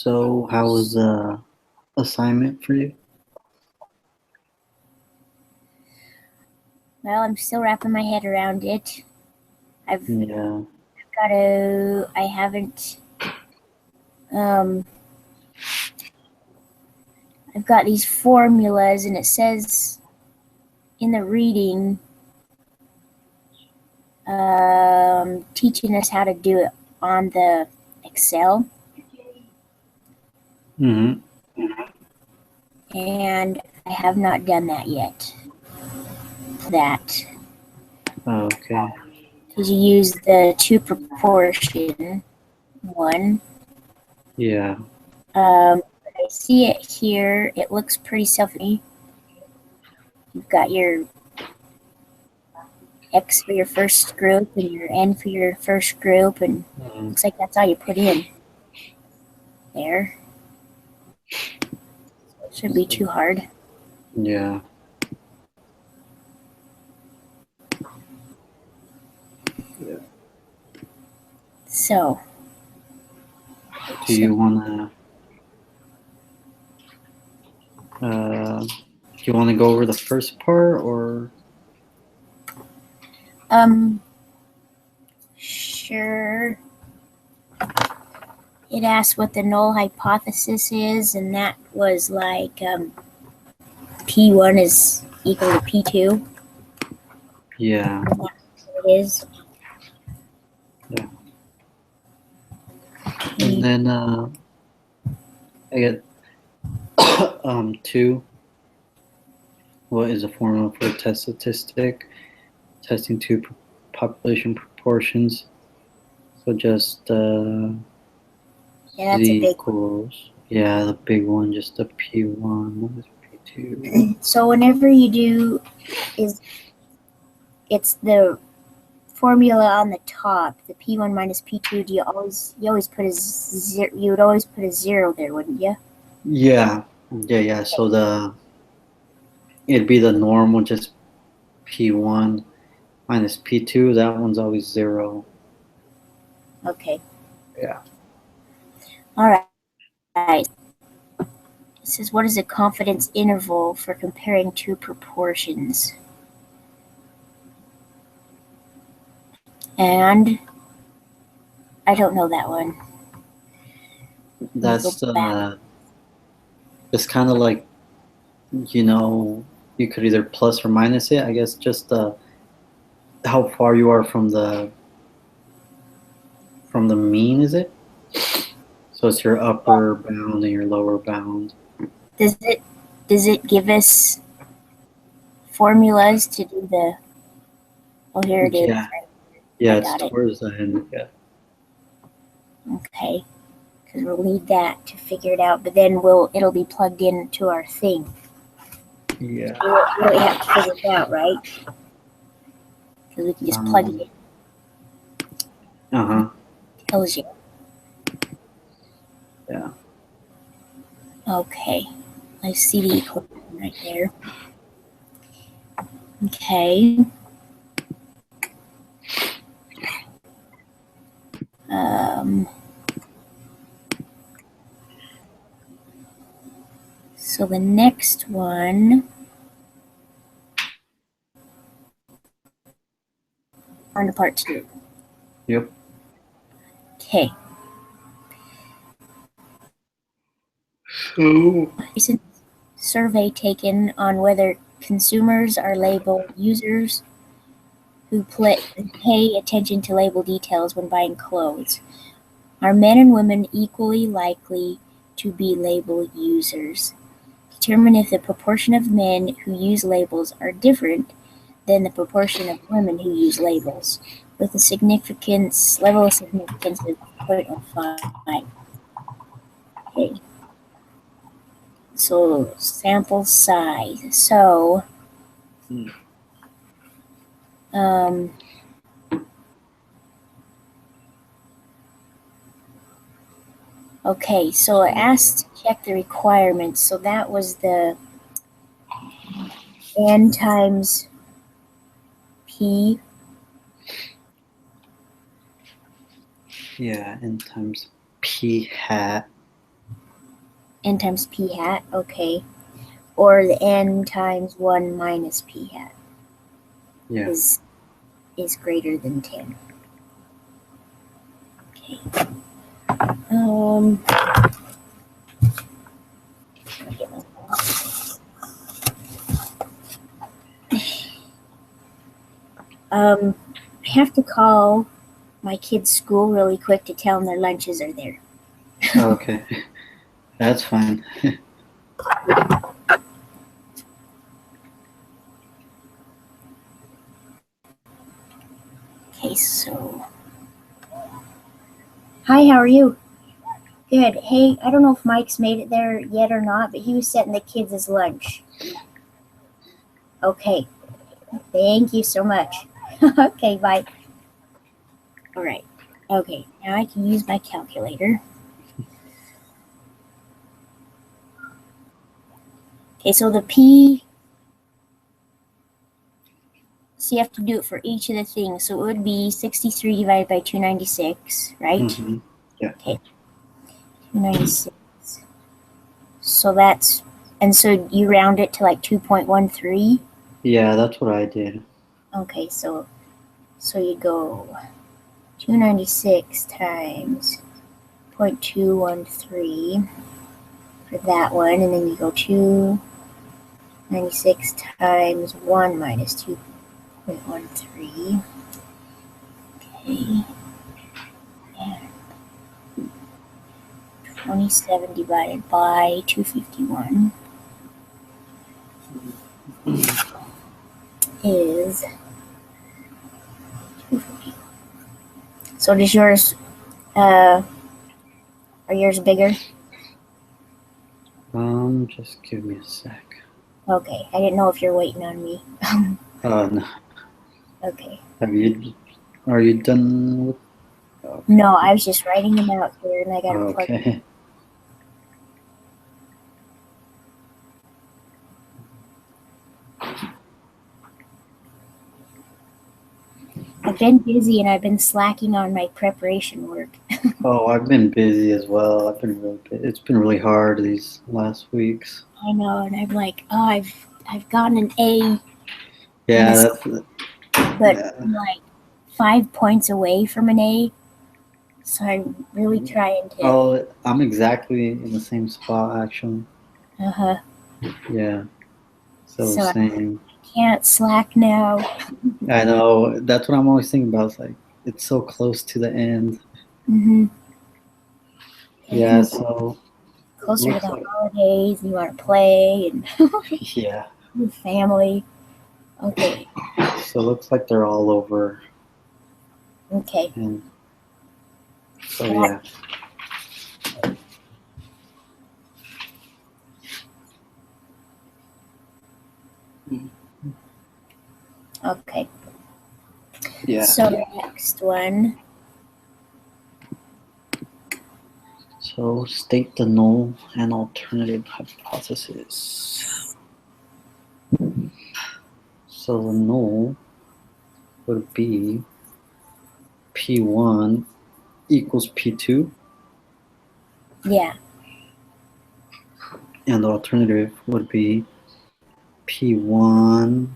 So, how was the assignment for you? Well, I'm still wrapping my head around it. I've Yeah. got to. I haven't. I've got these formulas, and it says in the reading, teaching us how to do it on the Excel, Mm-hmm. and I have not done that yet. Okay. Because you use the two proportion one. Yeah. I see it here. It looks pretty self-evident. You've got your X for your first group and your N for your first group, and looks like that's all you put in there. It shouldn't be too hard. Yeah. So, Do you wanna do you wanna go over the first part or? Sure. It asked what the null hypothesis is, and that was like P1 is equal to P2. Yeah. It is. Yeah. And then I get 2. What is a formula for a test statistic? Testing two population proportions. So just Yeah, that's Z a big equals, yeah, the big one, just the P1 minus P2. So whenever you do, it's the formula on the top, the P1 minus P2. You always put a zero. You would always put a zero there, wouldn't you? Yeah. So it'd be the normal, just P1 minus P2. That one's always 0. Okay. Yeah. All right. It says, what is a confidence interval for comparing two proportions? And I don't know that one. That's it's kind of like, you could either plus or minus it. I guess just how far you are from the mean, is it? So it's your upper bound and your lower bound. Does it give us formulas to do the? Oh, here it is. Yeah. Yeah, it's towards the end. Yeah. Okay. Because we'll need that to figure it out, but then it'll be plugged into our thing. Yeah. We'll really have to figure it out, right? Because we can just plug it in. It tells you. Yeah. Okay. I see the equation right there. Okay. So the next one, on to part 2. Yep. Okay. So, recent survey taken on whether consumers are labeled users who pay attention to label details when buying clothes. Are men and women equally likely to be label users? Determine if the proportion of men who use labels are different than the proportion of women who use labels, with a level of significance of 0.05. Okay. So sample size. So okay, so it asked to check the requirements. So that was the N times P. Yeah, N times P hat. n times p hat, okay. Or the n times 1 minus p hat Yeah. is greater than 10. Okay. I have to call my kids' school really quick to tell them their lunches are there. Okay. That's fine. Okay, so. Hi, how are you? Good. Hey, I don't know if Mike's made it there yet or not, but he was setting the kids his lunch. Okay. Thank you so much. Okay, bye. All right. Okay, now I can use my calculator. Okay, so the P, so you have to do it for each of the things. So it would be 63 divided by 296, right? Mm-hmm. Yeah. Okay. 296. So that's, and so you round it to like 2.13? Yeah, that's what I did. Okay, so you go 296 times 0.213 for that one, and then you go 296 times 1 minus 2.13. Okay. And 27 divided by 251 is 251. So does yours, are yours bigger? Just give me a sec. Okay, I didn't know if you're waiting on me. No. Okay. Are you done with? Okay. No, I was just writing them out here, and I got to plug. Okay. I've been busy, and I've been slacking on my preparation work. Oh, I've been busy as well. It's been really hard these last weeks. I know, and I'm like, oh, I've gotten an A. Yeah, but I'm like 5 points away from an A. So I'm really trying to. Oh, I'm exactly in the same spot actually. Uh-huh. Yeah. So I same. can't slack now. I know. That's what I'm always thinking about. It's like it's so close to the end. Mm-hmm. Yeah. So Closer to the holidays, and you want to play and yeah. with family. Okay. So it looks like they're all over. Okay. And so yeah. Okay. Yeah. So the next one. So state the null and alternative hypothesis. So the null would be P1 equals P2. Yeah. And the alternative would be P1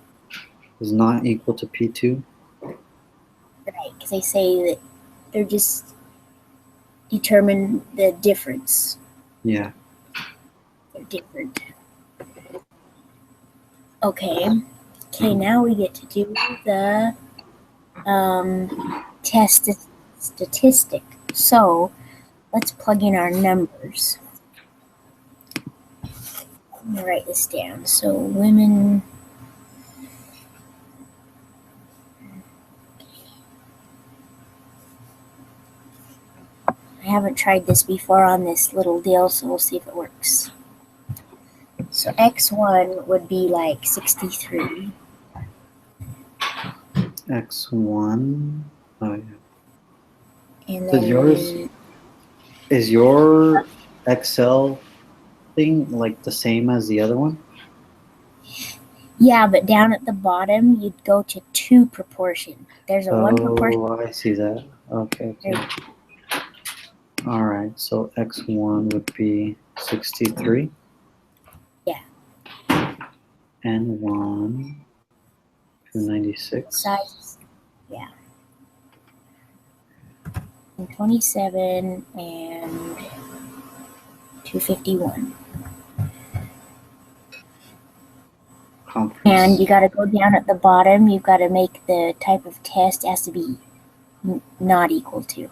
is not equal to P2. Right, because they say that they're just determine the difference. Yeah. They're different. Okay. Okay, now we get to do the test statistic. So let's plug in our numbers. I'm gonna write this down. So women. I haven't tried this before on this little deal, so we'll see if it works. So X1 would be like 63. X1. Oh yeah. And then is your Excel thing like the same as the other one? yeah, but down at the bottom you'd go to 2 proportion. There's a 1 proportion. Oh, I see that. Okay. All right, so x1 would be 63. Yeah. N1, 296. Size, yeah. And 27 and 251. Conference. And you got to go down at the bottom. You've got to make the type of test has to be not equal to.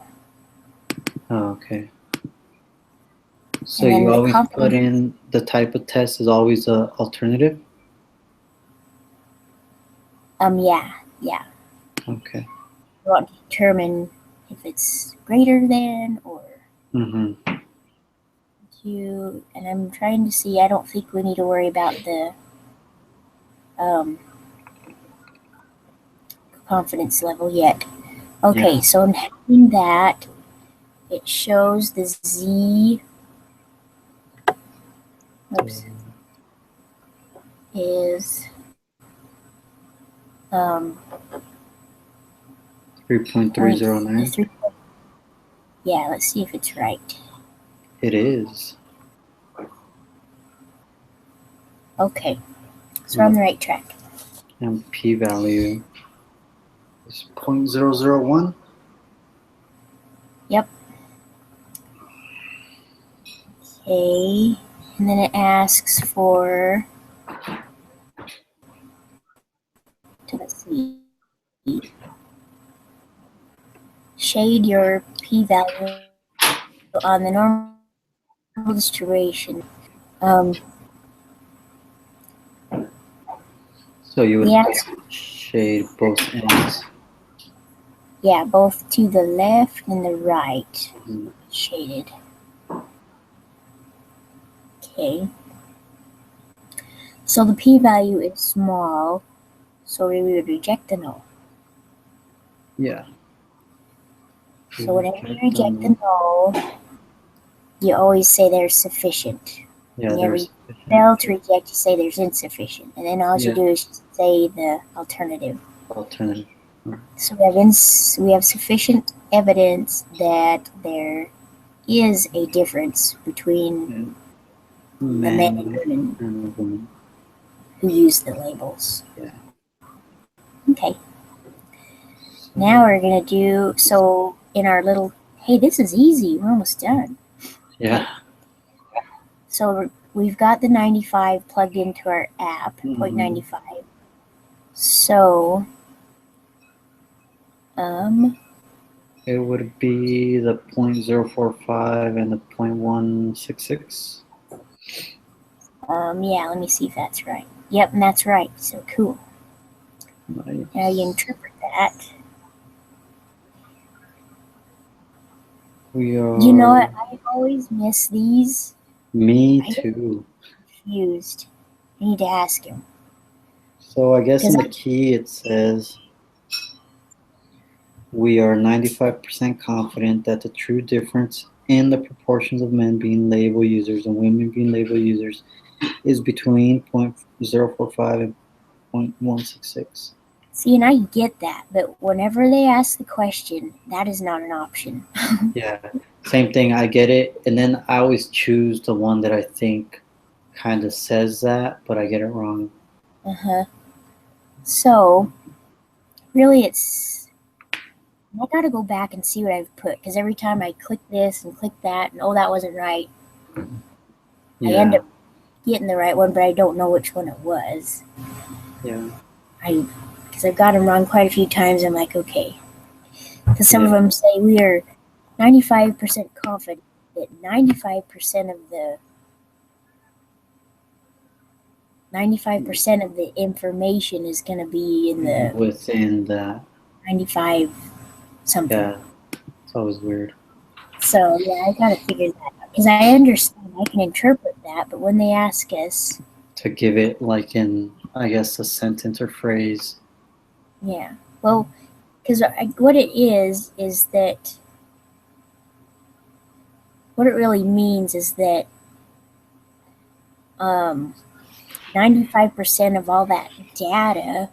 Oh, okay. So And then you the always put confidence- in the type of test is always a alternative? Yeah. Okay. You want to determine if it's greater than or Mm-hmm. and I'm trying to see, I don't think we need to worry about the confidence level yet. Okay, Yeah. so in having that, it shows the Z is 3.309. Yeah, let's see if it's right. It is. Okay, so we're on the right track. And p-value is 0.001. Yep. Okay, and then it asks for, let's see, shade your p-value on the normal distribution. So you would Yes. shade both ends. Yeah, both to the left and the right. Mhm. Shaded. Okay. So the p-value is small, so we would reject the null. Yeah. So whenever you reject the null, you always say there's sufficient. Yeah, Whenever there's you fail to reject, you say there's insufficient. And then all you Yeah. do is just say the alternative. alternative. So we have sufficient evidence that there is a difference between the men and women and the woman. who use the labels. Yeah. Okay. Now we're going to do, so in our little, hey, this is easy. We're almost done. Yeah. So we've got the 95 plugged into our app, Mhm. 0.95. So, It would be the 0.045 and the 0.166. yeah, let me see if that's right. Yep, and that's right. So cool. Nice. Now you interpret that. We are. You know what? I always miss these. Me I get too. confused. I need to ask him. So I guess in the Because key it says we are 95% confident that the true difference in the proportions of men being label users and women being label users is between 0.045 and 0.166. See, and I get that, but whenever they ask the question, that is not an option. Yeah, same thing. I get it. And then I always choose the one that I think kind of says that, but I get it wrong. Uh-huh. So, really, I gotta go back and see what I've put, because every time I click this and click that, and oh, that wasn't right, Yeah. I end up getting the right one, but I don't know which one it was. Yeah. Because I've got them wrong quite a few times. I'm like, okay. Because some of them say we are 95% confident that 95% of the information is going to be in the within that 95 something. Yeah, it's always weird. So yeah, I gotta figure that out, because I understand, I can interpret that, but when they ask us to give it like in, I guess, a sentence or phrase. Yeah, well, because what it is that what it really means is that 95% of all that data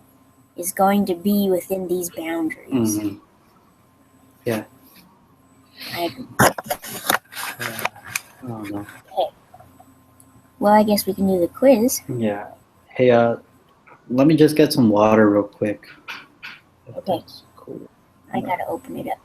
is going to be within these boundaries. Mm-hmm. Yeah. I agree. I don't know. Okay. Well, I guess we can do the quiz. Yeah. Hey, let me just get some water real quick. If Okay. that's cool. I gotta open it up.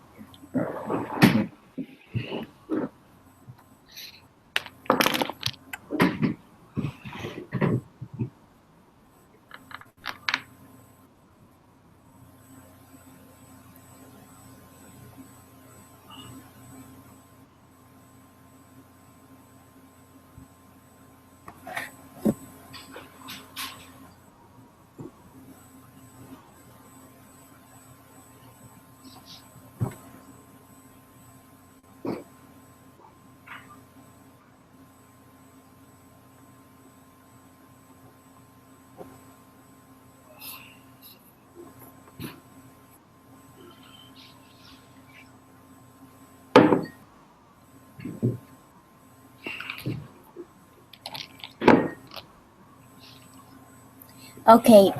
Okay,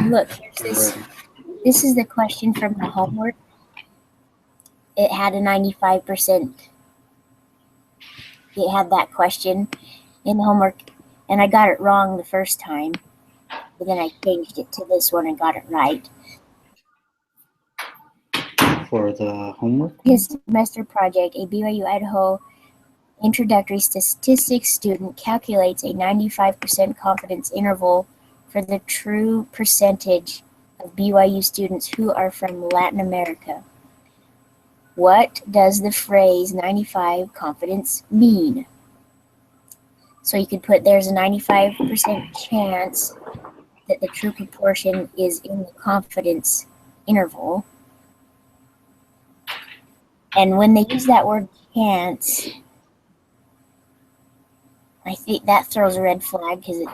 look, here's this. This is the question from the homework. It had a 95%. It had that question in the homework, and I got it wrong the first time, but then I changed it to this one and got it right. For the homework? His semester project, a BYU Idaho introductory statistics student calculates a 95% confidence interval for the true percentage of BYU students who are from Latin America. What does the phrase 95 confidence mean? So you could put there's a 95% chance that the true proportion is in the confidence interval. And when they use that word chance, I think that throws a red flag because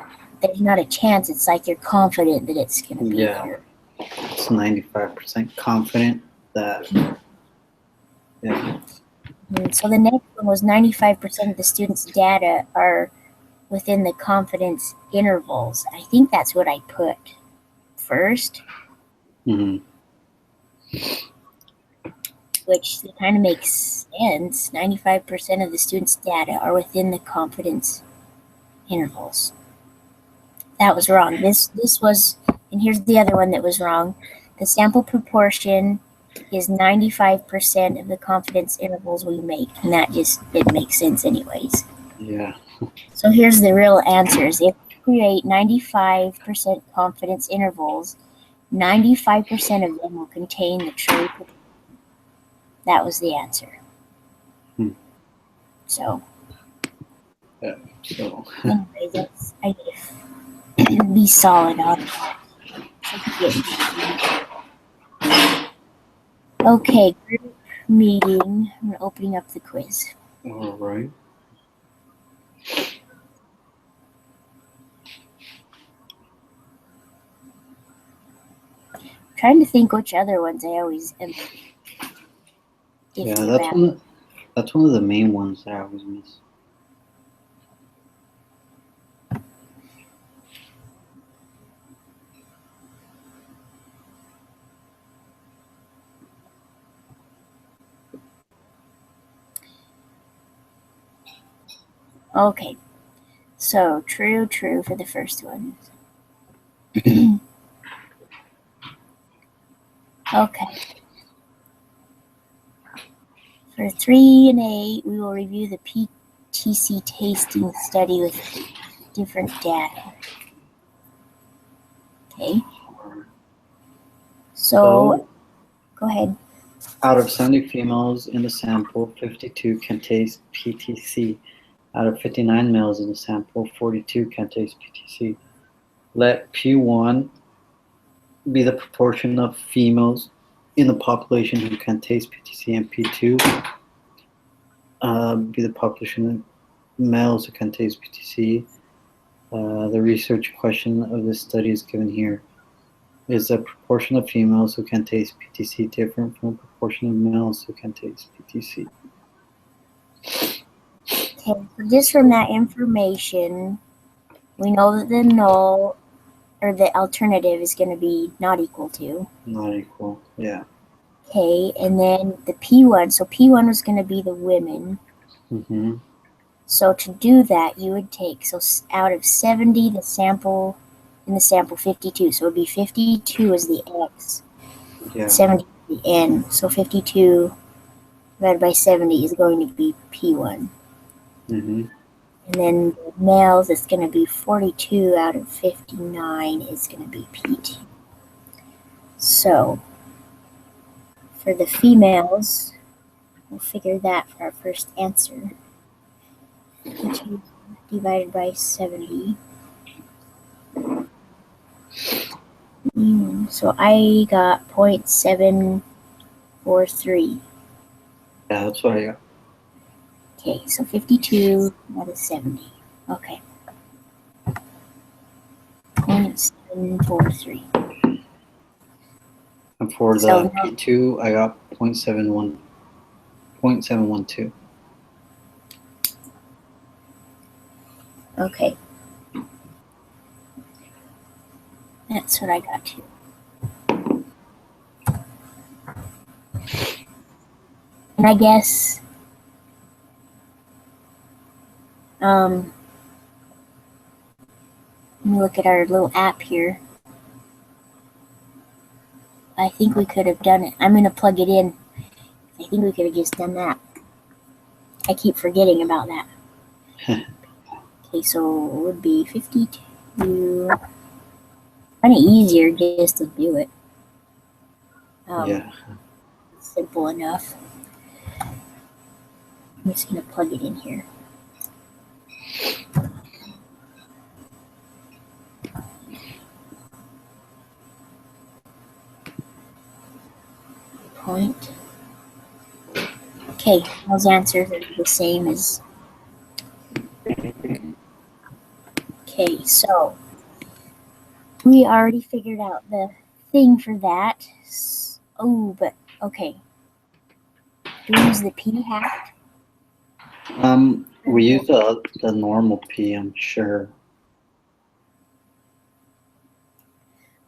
there's not a chance. It's like you're confident that it's going to be there. It's 95% confident that. Yeah. So the next one was 95% of the students' data are within the confidence intervals. I think that's what I put first. Mm-hmm. Which kind of makes sense. 95% of the students' data are within the confidence intervals. That was wrong. This was, and here's the other one that was wrong. The sample proportion is 95% of the confidence intervals we make, and that just didn't make sense anyways. Yeah. So here's the real answers. If we create 95% confidence intervals, 95% of them will contain the true proportion. That was the answer. So. Yeah. So. Anyway, that's I need to be solid on that. Okay, group meeting. I'm opening up the quiz. All right. Trying to think which other ones I always am. Yeah, that's one of the main ones that I always miss. Okay, so true for the first one. Okay. For 3 and 8, we will review the PTC tasting study with different data. Okay. So go ahead. Out of 70 females in the sample, 52 can taste PTC. Out of 59 males in the sample, 42 can taste PTC. Let P1 be the proportion of females in the population who can taste PTC, and P2 be the population of males who can taste PTC. The research question of this study is given here. Is the proportion of females who can taste PTC different from the proportion of males who can taste PTC? Okay, so just from that information, we know that the null or the alternative is going to be not equal to. Not equal, yeah. Okay, and then the P1, so P1 was going to be the women. Mm-hmm. So to do that, you would take, so out of 70, the sample, in the sample 52. So it would be 52 is the X, Yeah. 70 is the N. So 52 divided by 70 is going to be P1. Mm-hmm. And then the males, it's going to be 42 out of 59 is going to be P2. So for the females, we'll figure that for our first answer. 52 divided by 70. So I got 0.743. Yeah, that's what I got. Okay, so 52 out of 70. Okay. 0.743. And for the So now- P2, I got 0.712. Okay. That's what I got too. And I guess let me look at our little app here. I think we could have done it. I'm going to plug it in. I think we could have just done that. I keep forgetting about that. Okay, so it would be 52. Kind of easier just to do it. Yeah. Simple enough. I'm just going to plug it in here. Point. Okay, those answers are the same as. Okay, so we already figured out the thing for that. Oh, but okay. Do we use the p hat? We use the normal P, I'm sure.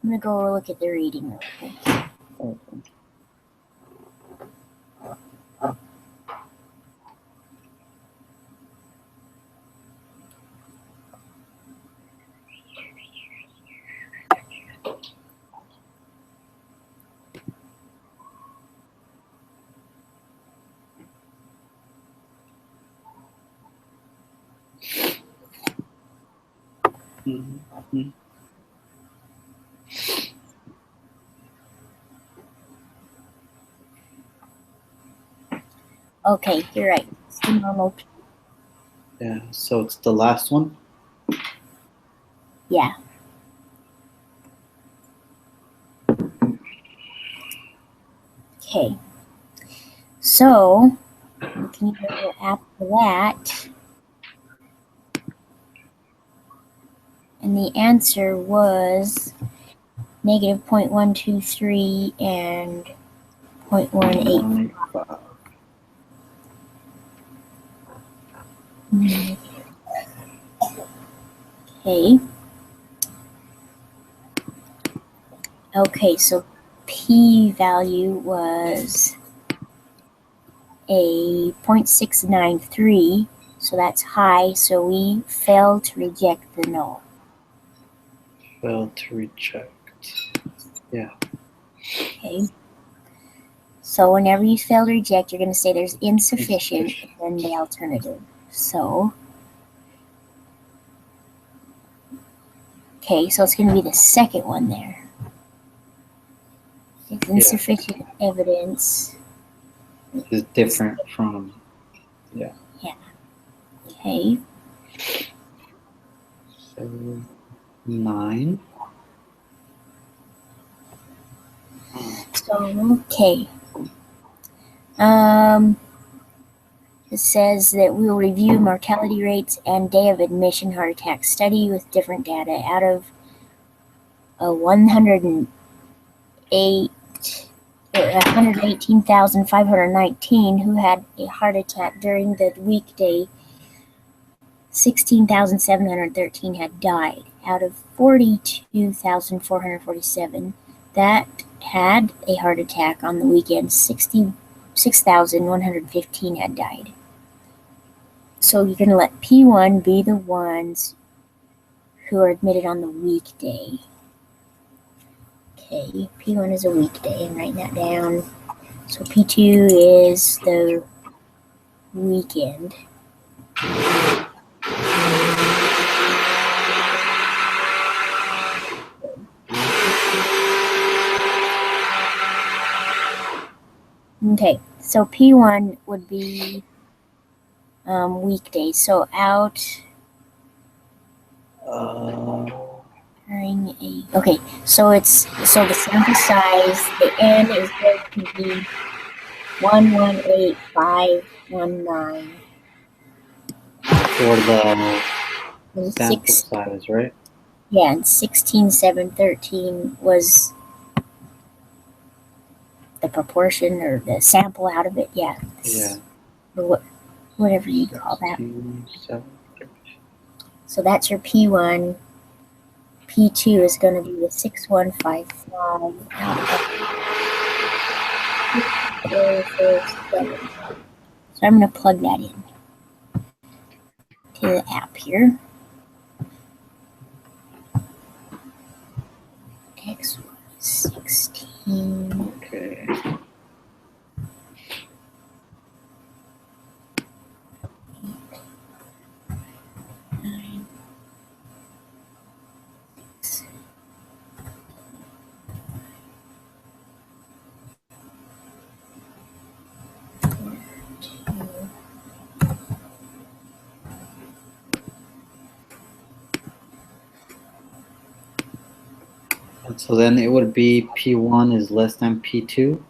I'm gonna go look at the reading real quick. Okay. Mm-hmm. Okay, you're right. It's the normal p. Yeah, so it's the last one? Yeah. Okay. So, looking after that, and the answer was negative 0.123 and 0.185. Okay. Okay, so P value was a 0.693, so that's high, so we failed to reject the null. Failed to reject. Yeah. Okay. So whenever you fail to reject, you're going to say there's insufficient and then the alternative. So, okay, so it's going to be the second one there. It's insufficient evidence. Is different from, yeah. Yeah. Okay. So 9. So, okay. It says that we will review mortality rates and day of admission heart attack study with different data out of 118,519 who had a heart attack during the weekday. 16,713 had died out of 42,447 that had a heart attack on the weekend. 6,115 had died. So you're going to let P1 be the ones who are admitted on the weekday. Okay, P1 is a weekday. I'm writing that down. So P2 is the weekend. Okay, so P1 would be weekdays. So out during a, okay, so the sample size, the N is going to be 118,519. For the And sample size, right? Yeah, and 16,713 was the proportion or the sample out of it. Yeah. Yeah. Or whatever you call that. 16,713. So that's your P1. P2 is going to be the 6155 out of 447. So I'm going to plug that in to the app here. X 16. Okay. And so then it would be P1 is less than P2?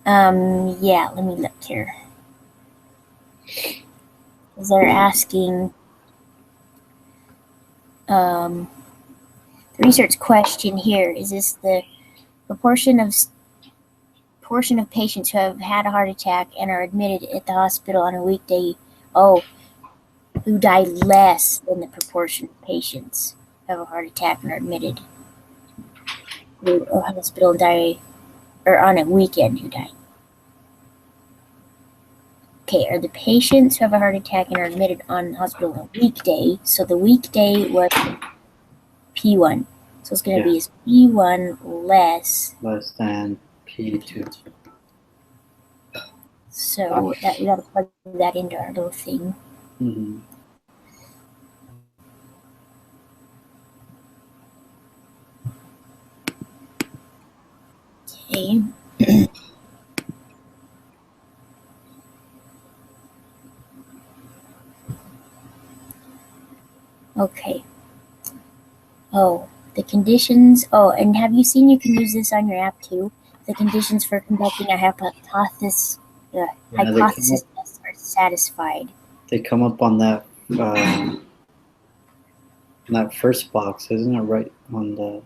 Yeah, let me look here. Because they're asking, the research question here, is this the proportion of patients who have had a heart attack and are admitted at the hospital on a weekday, who die less than the proportion of patients who have a heart attack and are admitted to a hospital and die, or on a weekend who die. Okay, are the patients who have a heart attack and are admitted on the hospital on a weekday? So the weekday was P1. So it's going to be is P1 less than P2. So that we got to plug that into our little thing. Mm-hmm. Okay. Okay. Oh, the conditions. Oh, and have you seen you can use this on your app too? The conditions for conducting a hypothesis test are satisfied. They come up on that that first box, isn't it? Right on the.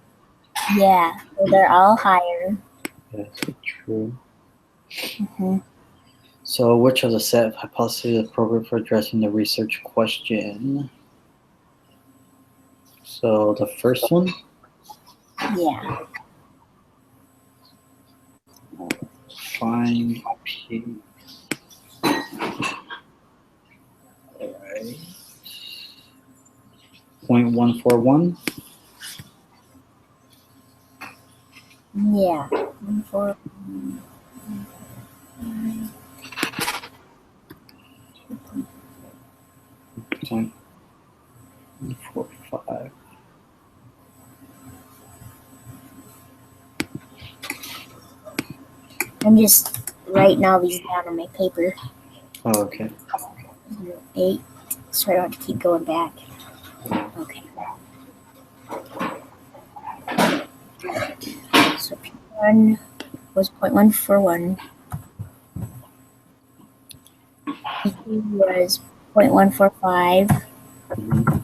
Yeah, so they're all higher. Yes, true. Mm-hmm. So, which of the set of hypotheses is appropriate for addressing the research question? So, the first one? Yeah. Find P. Alright. 0.141? Yeah. 0.145. I'm just writing all these down on my paper. Oh, okay. 8, so I don't have to keep going back. Okay. So P1 was 0.141. P2 was 0.145. Mm-hmm.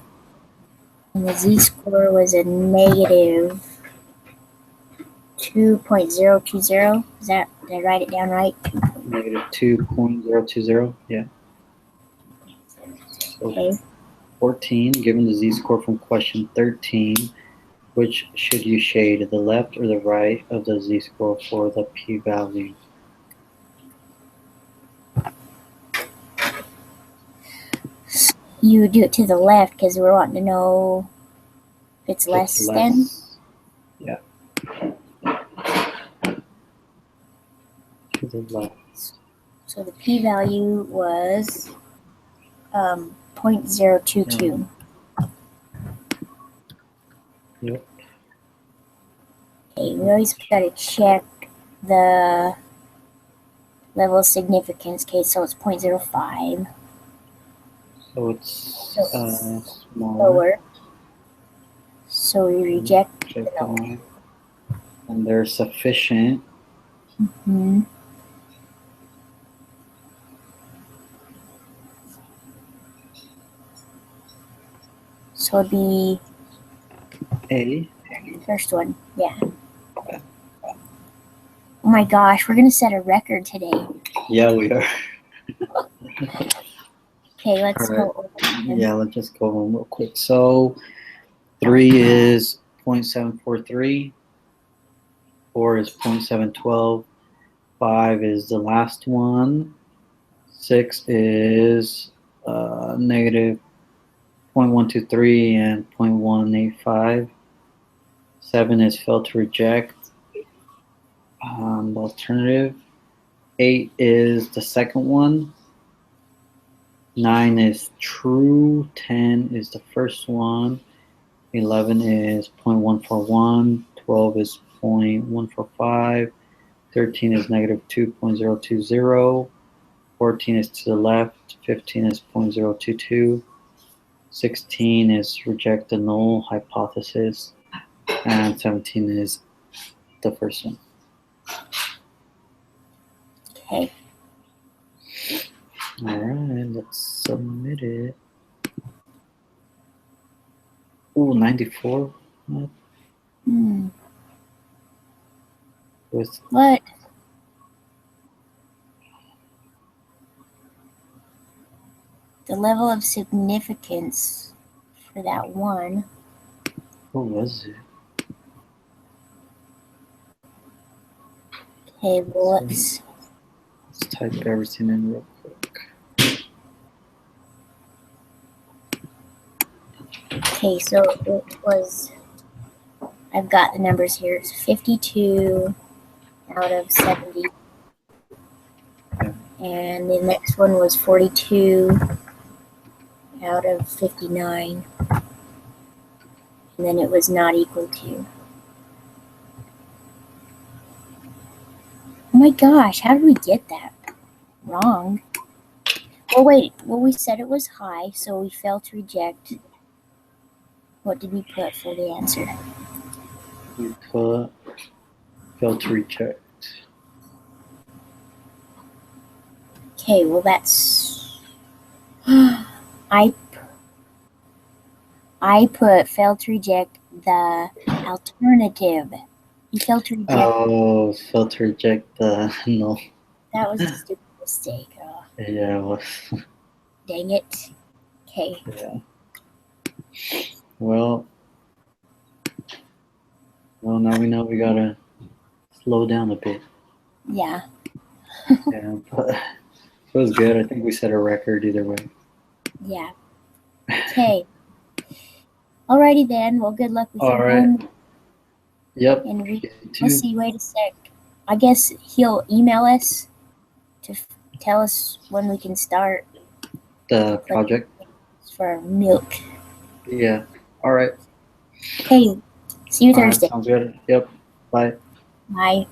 And the z-score was a negative 2.020. Did I write it down right? Negative 2.020, yeah. Okay. 14, given the z-score from question 13, which should you shade, the left or the right of the z-score for the p-value? You do it to the left because we're wanting to know if it's less than. Yeah. To the left. So the p-value was 0.022. Yep. Okay, we always got to check the level of significance. Okay, so it's 0.05. So it's smaller. Lower. So we reject Check the the null. line. And they're sufficient. Mm-hmm. So it'd be A. first one, yeah. Oh my gosh, we're gonna set a record today. Yeah, we are. Okay, let's All go right. over them. Yeah, let's just go on real quick. So 3 is 0.743. 4 is 0.712. 5 is the last one. 6 is negative 0.123 and 0.185. 7 is fail to reject. The alternative. 8 is the second one. 9 is true. 10 is the first one. 11 is 0.141. 12 is 0.145. 13 is negative 2.020. 14 is to the left. 15 is 0.022. 16 is reject the null hypothesis. And 17 is the first one. Okay. All right, let's submit it. Ooh, 94. With What? The level of significance for that one. what was it? Okay, well let's type everything in real quick. Okay, so it was, I've got the numbers here. It's 52 out of 70. Yeah. And the next one was 42 out of 59. And then it was not equal to. Oh my gosh, how did we get that wrong? Well, wait. Well, we said it was high, so we failed to reject. What did we put for the answer? We put fail to reject. Okay, well that's. I put failed to reject the alternative. You failed to reject. Oh, fail to reject the null. That was a stupid mistake. Oh, Yeah, it was. dang it. Okay. Yeah. Well, now we know we gotta slow down a bit. Yeah. Yeah, but it was good. I think we set a record either way. Yeah. Okay. Alrighty then. Well, good luck with All your right. home. Yep. And You let's too. see. Wait a sec. I guess he'll email us to tell us when we can start The project. for milk. Yeah. All right. Okay. See you All right. Thursday. Sounds good. Yep. Bye. Bye.